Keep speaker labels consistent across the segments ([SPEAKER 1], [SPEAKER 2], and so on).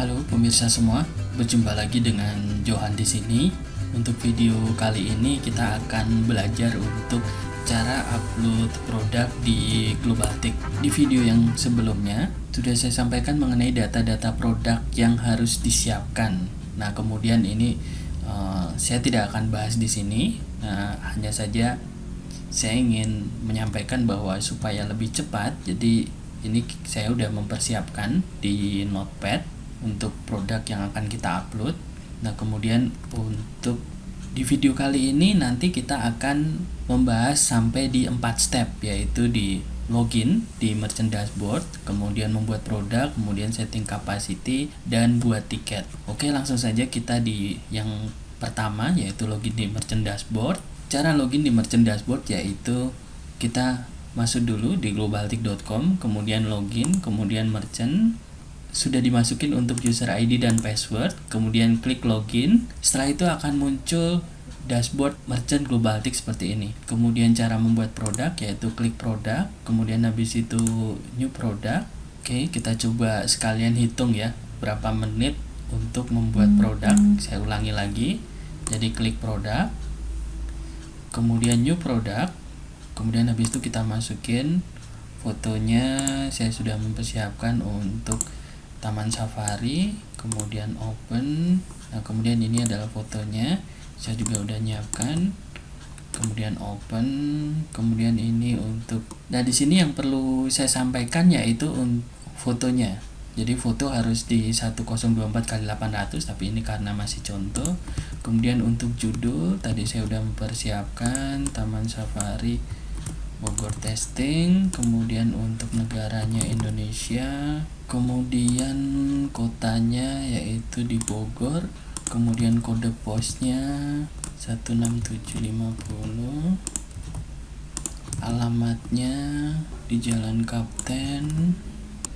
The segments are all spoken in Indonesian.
[SPEAKER 1] Halo pemirsa semua, berjumpa lagi dengan Johan di sini. Untuk video kali ini kita akan belajar untuk cara upload produk di Globaltic. Di video yang sebelumnya sudah saya sampaikan mengenai data-data produk yang harus disiapkan. Nah, kemudian ini saya tidak akan bahas di sini. Nah, hanya saja saya ingin menyampaikan bahwa supaya lebih cepat, jadi ini saya udah mempersiapkan di Notepad untuk produk yang akan kita upload. Nah, kemudian untuk di video kali ini nanti kita akan membahas sampai di 4 step, yaitu di login di merchant dashboard, kemudian membuat produk, kemudian setting capacity, dan buat tiket. Oke, langsung saja kita di yang pertama, yaitu login di merchant dashboard. Cara login di merchant dashboard yaitu kita masuk dulu di globaltic.com, kemudian login, kemudian merchant. Sudah dimasukin untuk user ID dan password, kemudian klik login. Setelah itu akan muncul dashboard merchant Globaltic seperti ini. Kemudian cara membuat produk yaitu klik produk, kemudian habis itu new product. Oke, kita coba sekalian hitung ya berapa menit untuk membuat produk. Saya ulangi lagi. Jadi klik produk, kemudian new product, kemudian habis itu kita masukin fotonya. Saya sudah mempersiapkan untuk Taman Safari, kemudian open. Nah, kemudian ini adalah fotonya, saya juga udah nyiapkan. Kemudian open, kemudian ini untuk. Nah, di sini yang perlu saya sampaikan yaitu fotonya. Jadi foto harus di 1024x800, tapi ini karena masih contoh. Kemudian untuk judul tadi saya udah mempersiapkan Taman Safari Bogor testing, kemudian untuk negaranya Indonesia, kemudian kotanya yaitu di Bogor, kemudian kode posnya 16750, alamatnya di Jalan Kapten.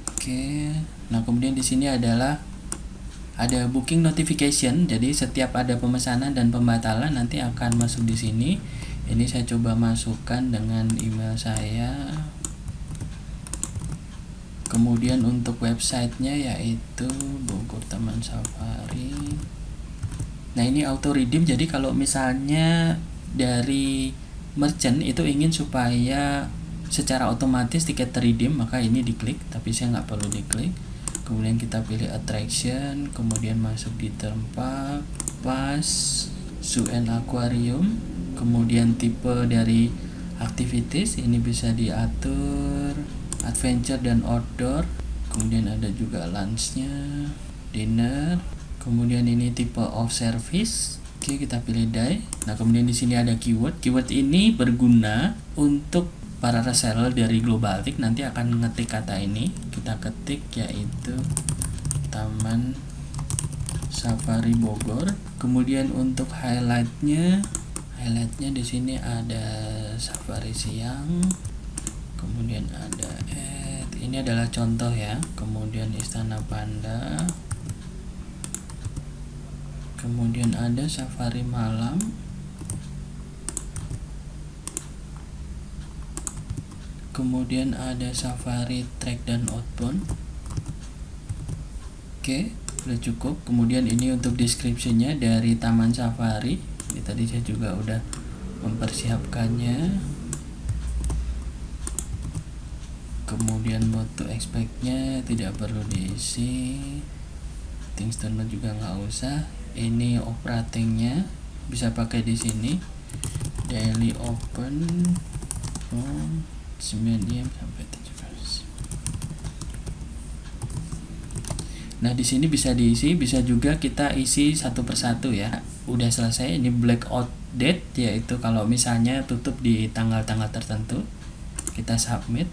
[SPEAKER 1] Oke. Nah, kemudian di sini ada booking notification. Jadi setiap ada pemesanan dan pembatalan nanti akan masuk di sini. Ini saya coba masukkan dengan email saya. Kemudian untuk websitenya yaitu Bogor Taman Safari. Nah, ini auto redeem. Jadi kalau misalnya dari merchant itu ingin supaya secara otomatis tiket redeem, maka ini diklik, tapi saya nggak perlu diklik. Kemudian kita pilih attraction, kemudian masuk di tempat pas zoo and aquarium, kemudian tipe dari activities ini bisa diatur adventure dan outdoor, kemudian ada juga lunchnya, dinner, kemudian ini tipe of service. Oke, kita pilih die. Nah, kemudian di sini ada keyword. Keyword ini berguna untuk para reseller dari Globaltic nanti akan ngetik kata ini. Kita ketik yaitu Taman Safari Bogor. Kemudian untuk highlightnya di sini ada safari siang, kemudian ada ini adalah contoh ya. Kemudian Istana Panda, kemudian ada safari malam, kemudian ada safari trek dan outbound. Oke, sudah cukup. Kemudian ini untuk deskripsinya dari Taman Safari. Ini tadi saya juga udah mempersiapkannya. Kemudian what to expect-nya tidak perlu diisi. Things to note juga nggak usah. Ini operatingnya bisa pakai di sini. Daily open from 9 AM sampai 17. Nah, di sini bisa diisi, bisa juga kita isi satu persatu ya. Udah selesai. Ini blackout date, yaitu kalau misalnya tutup di tanggal-tanggal tertentu. Kita submit.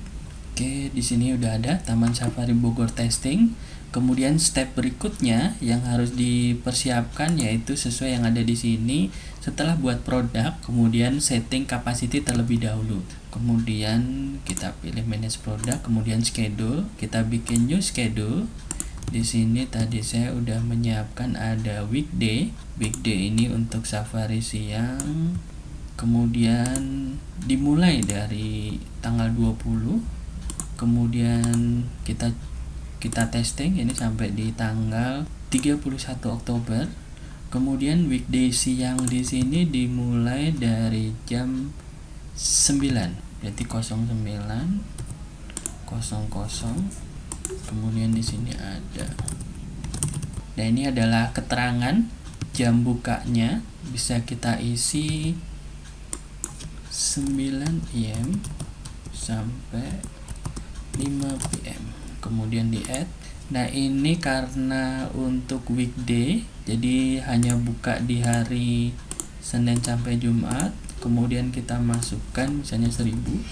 [SPEAKER 1] Oke, di sini udah ada Taman Safari Bogor testing. Kemudian step berikutnya yang harus dipersiapkan yaitu sesuai yang ada di sini. Setelah buat produk, kemudian setting capacity terlebih dahulu. Kemudian kita pilih manage product, kemudian schedule. Kita bikin new schedule. Di sini tadi saya udah menyiapkan ada weekday. Weekday ini untuk safari siang. Kemudian dimulai dari tanggal 20. Kemudian kita kita testing ini sampai di tanggal 31 Oktober. Kemudian weekday siang di sini dimulai dari jam 9, berarti 09.00. Kemudian di sini ada. Nah, ini adalah keterangan jam bukanya, bisa kita isi 9 AM sampai 5 PM. Kemudian di add. Nah, ini karena untuk weekday, jadi hanya buka di hari Senin sampai Jumat. Kemudian kita masukkan misalnya 1000.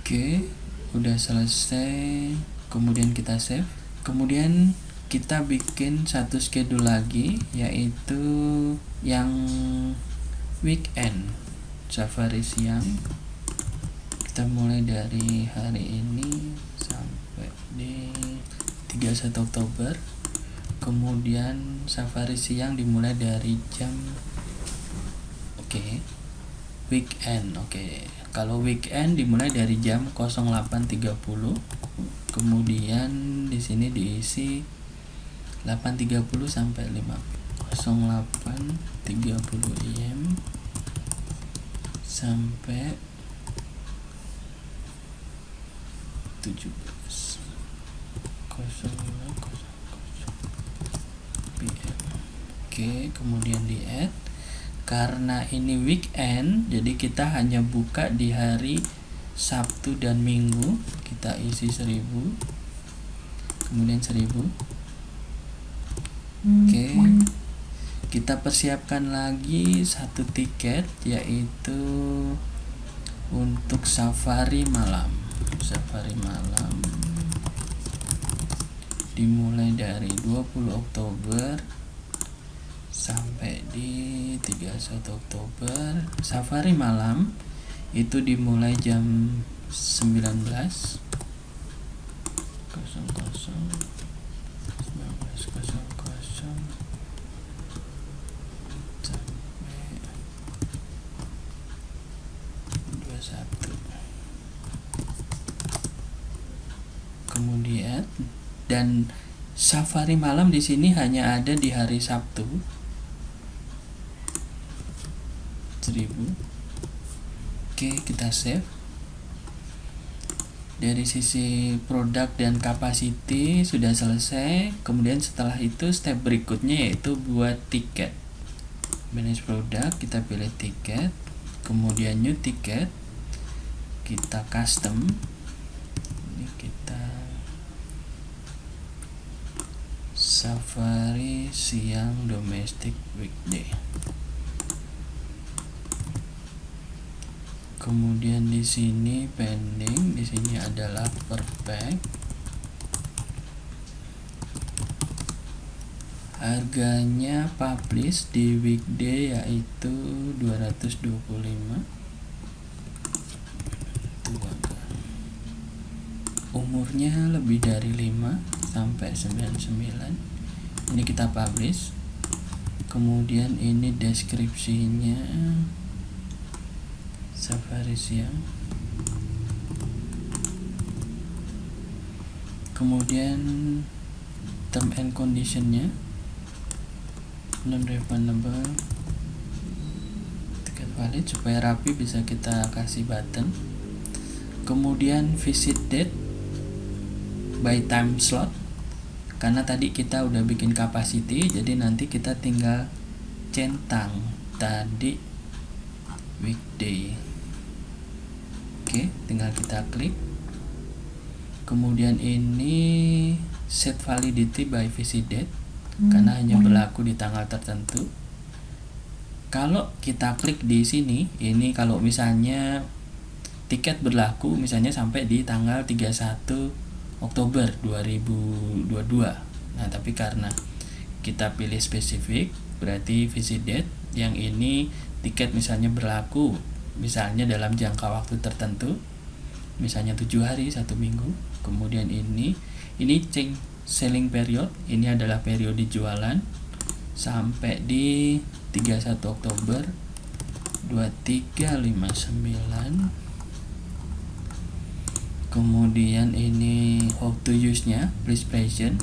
[SPEAKER 1] Oke, udah selesai. Kemudian kita save. Kemudian kita bikin satu schedule lagi, yaitu yang weekend safari siang. Kita mulai dari hari ini sampai di 31 Oktober. Kemudian safari siang dimulai dari jam weekend. Kalau weekend dimulai dari jam 08.30. Kemudian di sini diisi 8.30 sampai 5. 08.30 AM sampai 17.00 PM. Oke, kemudian di add. Karena ini weekend, jadi kita hanya buka di hari Sabtu dan Minggu. Kita isi 1000. Kemudian 1000. Oke. Kita persiapkan lagi satu tiket, yaitu untuk safari malam. Safari malam dimulai dari 20 Oktober sampai di 31 Oktober. Safari malam itu dimulai jam 19.00 sampai 21. Kemudian dan safari malam di sini hanya ada di hari Sabtu. 1000. Oke, kita save. Dari sisi produk dan capacity sudah selesai. Kemudian setelah itu step berikutnya yaitu buat tiket. Manage produk, kita pilih tiket. Kemudian new tiket, kita custom. Ini kita safari siang domestic weekday. Kemudian di sini pending, di sini adalah per pack. Harganya publish di weekday yaitu 225. Umurnya lebih dari 5 sampai 99. Ini kita publish. Kemudian ini deskripsinya safari siang. Kemudian term and conditionnya non-refundable, tiket valid, supaya rapi bisa kita kasih button. Kemudian visit date by time slot, karena tadi kita udah bikin capacity, jadi nanti kita tinggal centang tadi weekday. Oke, tinggal kita klik. Kemudian ini set validity by visit date, karena hanya berlaku di tanggal tertentu. Kalau kita klik di sini, ini kalau misalnya tiket berlaku misalnya sampai di tanggal 31 Oktober 2022. Nah, tapi karena kita pilih spesifik, berarti visit date, yang ini tiket misalnya berlaku misalnya dalam jangka waktu tertentu, misalnya 7 hari, 1 minggu. Kemudian ini change selling period, ini adalah periode jualan sampai di 31 Oktober 2359. Kemudian ini how to use nya, please present.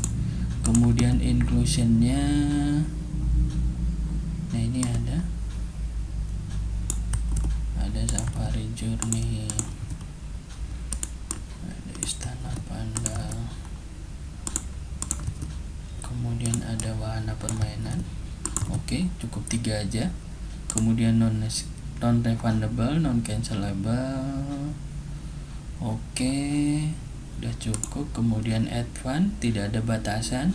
[SPEAKER 1] Kemudian inclusion nya, nah ini ada Safari Journey, ada Istana Panda, kemudian ada wahana permainan. Oke, cukup 3 aja. Kemudian non refundable, non cancelable. Oke, udah cukup. Kemudian advance, tidak ada batasan.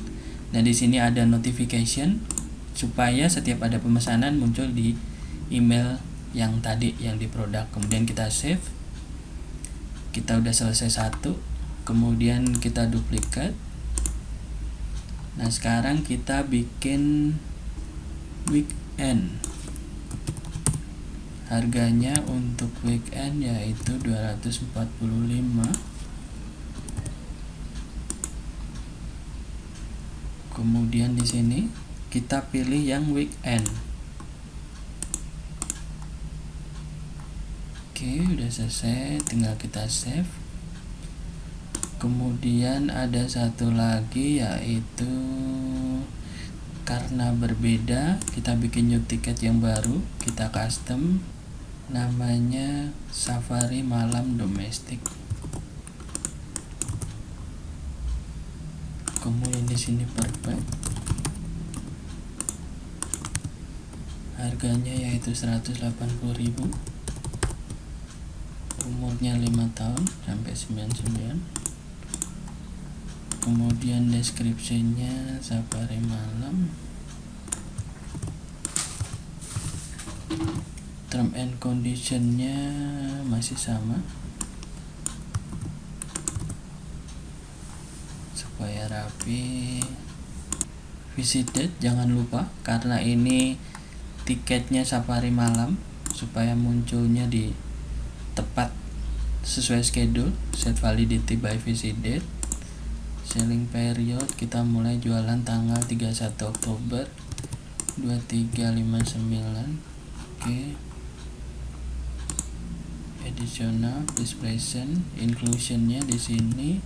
[SPEAKER 1] Nah, di sini ada notification supaya setiap ada pemesanan muncul di email yang tadi yang di produk. Kemudian kita save. Kita udah selesai satu. Kemudian kita duplikat. Nah, sekarang kita bikin weekend. Harganya untuk weekend yaitu 245. Kemudian di sini kita pilih yang weekend. Oke, udah selesai, tinggal kita save. Kemudian ada satu lagi yaitu karena berbeda, kita bikin new tiket yang baru, kita custom, namanya Safari Malam Domestik. Kemudian di sini perfect. Harganya yaitu 180.000. Umurnya 5 tahun sampai 99. Kemudian deskripsinya Safari Malam. Term and conditionnya masih sama supaya rapi. Visit date jangan lupa, karena ini tiketnya Safari Malam, supaya munculnya di tepat sesuai schedule. Set validity by visit date. Selling period kita mulai jualan tanggal 31 Oktober 2359. Oke. Additional please present. Inclusionnya di sini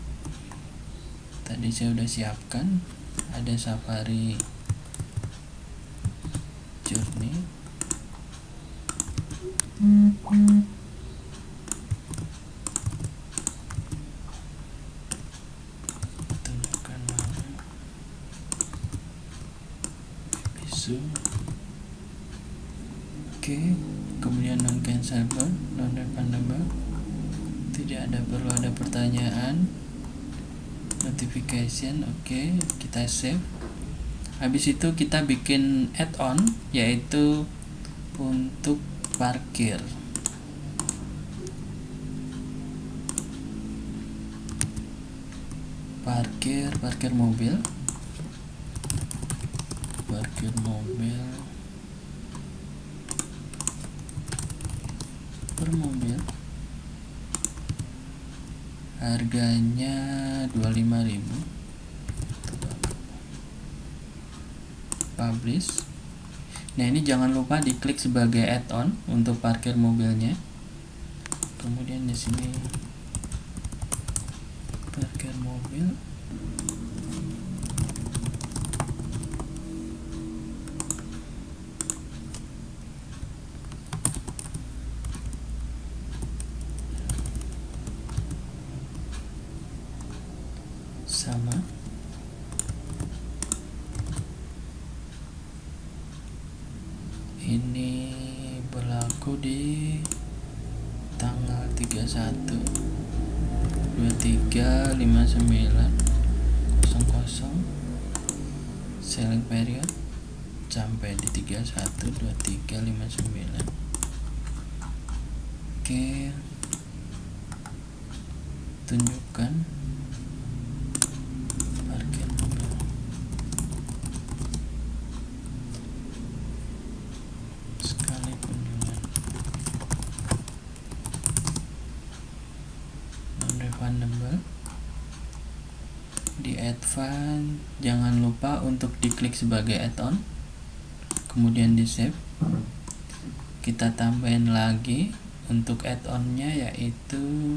[SPEAKER 1] tadi saya udah siapkan, ada Safari Journey. Oke, kemudian non cancelable, non refundable, tidak ada perlu ada pertanyaan. Notification, oke, kita save. Habis itu kita bikin add-on yaitu untuk parkir. Parkir mobil. Per mobil harganya 25.000. Publish. Nah, ini jangan lupa diklik sebagai add-on untuk parkir mobilnya. Kemudian di sini parkir mobil. Sama. Ini berlaku di tanggal 31 2359.00. Selling period sampai di 31/23/59. Oke, tunjukkan parkir mobil. Sekali kunjungan. Non-refundable. Di advance jangan lupa untuk diklik sebagai add-on, kemudian di save. kita tambahin lagi untuk add-onnya, yaitu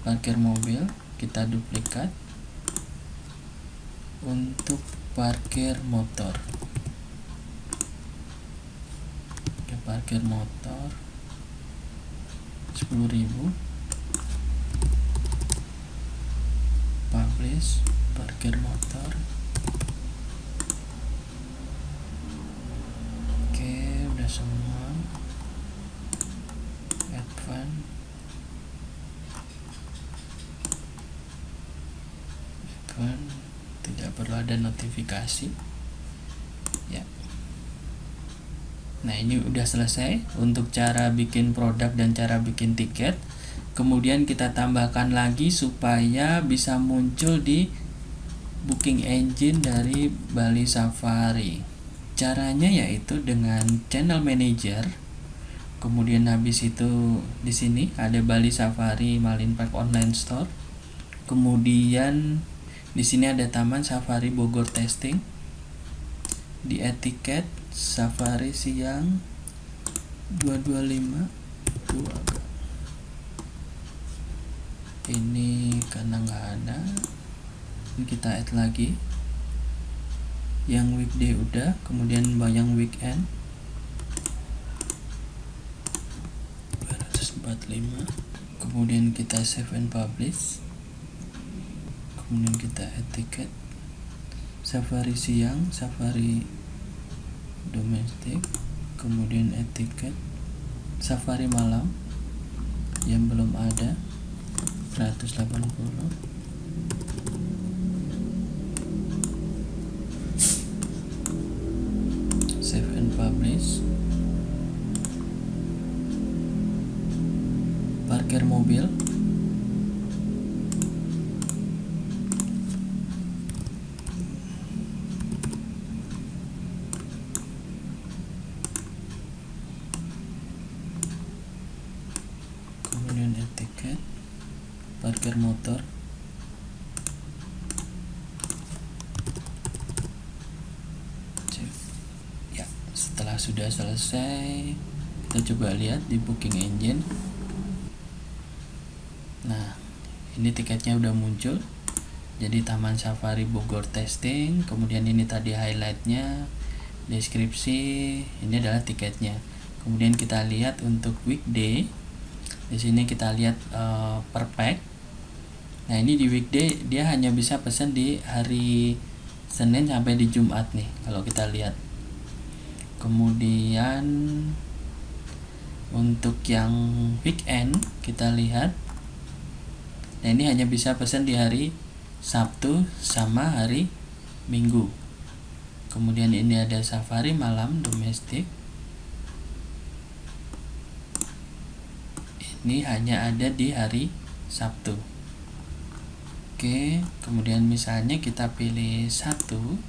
[SPEAKER 1] parkir mobil. Kita duplikat untuk parkir motor. Parkir motor 10.000, publish parkir motor. Oke, udah semua. Advance, tidak perlu ada notifikasi ya. Nah, ini udah selesai untuk cara bikin produk dan cara bikin tiket. Kemudian kita tambahkan lagi supaya bisa muncul di booking engine dari Bali Safari. Caranya yaitu dengan channel manager. Kemudian habis itu di sini ada Bali Safari Marine Park Online Store. Kemudian di sini ada Taman Safari Bogor Testing. Di etiket Safari siang 225. Ini karena nggak ada, ini kita add lagi. Yang weekday udah, kemudian yang weekend 245. Kemudian kita save and publish. Kemudian kita add tiket Safari siang, Safari domestik, kemudian etiket Safari malam yang belum ada 180. Save and publish. Parkir mobil etiket parkir motor. Ya, setelah sudah selesai, kita coba lihat di booking engine. Nah, ini tiketnya udah muncul. Jadi Taman Safari Bogor Testing, kemudian ini tadi highlightnya, deskripsi, ini adalah tiketnya. Kemudian kita lihat untuk weekday. Di sini kita lihat per pack. Nah, ini di weekday dia hanya bisa pesan di hari Senin sampai di Jumat nih kalau kita lihat. Kemudian untuk yang weekend kita lihat. Nah, ini hanya bisa pesan di hari Sabtu sama hari Minggu. Kemudian ini ada Safari malam domestik. Ini hanya ada di hari Sabtu. Oke, kemudian misalnya kita pilih 1.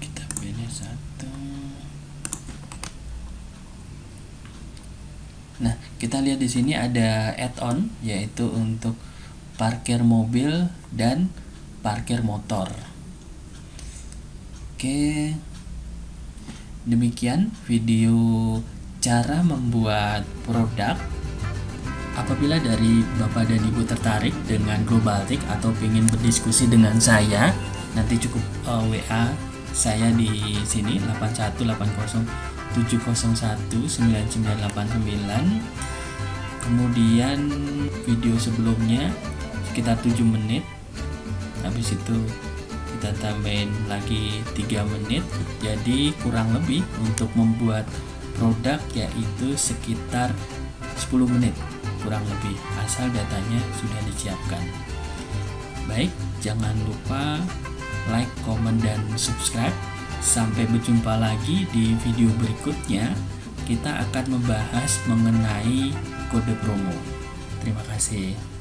[SPEAKER 1] Kita pilih 1. Nah, kita lihat di sini ada add-on, yaitu untuk parkir mobil dan parkir motor. Oke. Demikian video cara membuat produk. Apabila dari Bapak dan Ibu tertarik dengan Globaltic atau ingin berdiskusi dengan saya, nanti cukup WA saya di sini 8180701999. Kemudian video sebelumnya sekitar 7 menit. Habis itu kita tambahin lagi 3 menit, jadi kurang lebih untuk membuat produk yaitu sekitar 10 menit kurang lebih, asal datanya sudah disiapkan. Baik, jangan lupa like, comment, dan subscribe. Sampai berjumpa lagi di video berikutnya. Kita akan membahas mengenai kode promo. Terima kasih.